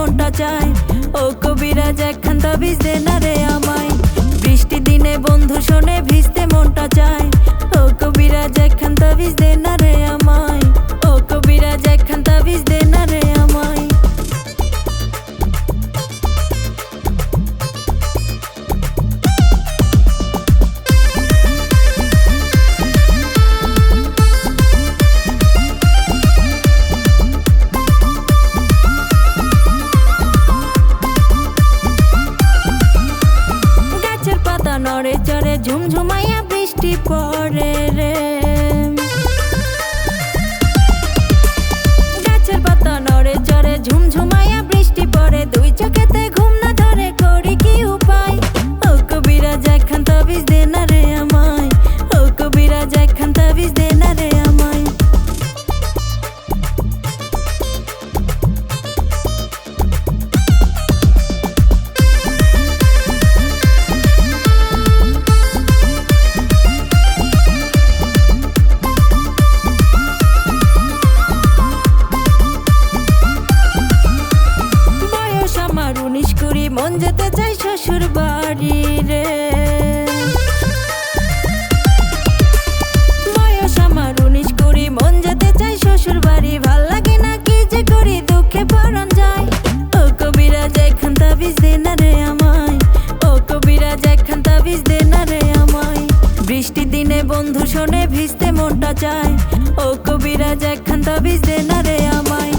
মনটা চায়। ও কবিরাজ একখান তাবিজ দে না রে আমায়। বৃষ্টি দিনে বন্ধু শোনে ভিজতে মনটা চায়। ও কবিরাজ একখান তাবিজ দে না রে আমায়। ও কবিরাজ একখান তাবিজ দে না রে আমায়। নড়ে চড়ে ঝুমঝুমাইয়া বৃষ্টি পড়ে রে। গাছের পাতা নড়ে চড়ে ঝুমঝুমাইয়া বৃষ্টি পড়ে। দুই চোখেতে ঘুম না ধরে করি কি উপায়। ও কবিরাজ একখান তাবিজ দে না রে আমায়। ও কবিরাজ একখান তাবিজ দে না রে আমায়। মন যেতে চাই শ্বশুর বাড়ি রে। বয়স আমার 19-20, মন যেতে চাই শ্বশুর বাড়ি। ভাল লাগে না কি যে করি, দুঃখে পরাণ যায়। ও কবিরাজ একখান তাবিজ দে না রে আমায়। ও কবিরাজ একখান তাবিজ দে না রে আমায়। বৃষ্টি দিনে বন্ধু শোনে ভিজতে মনটা চায়। ও কবিরাজ একখান তাবিজ দে না রে আমায়।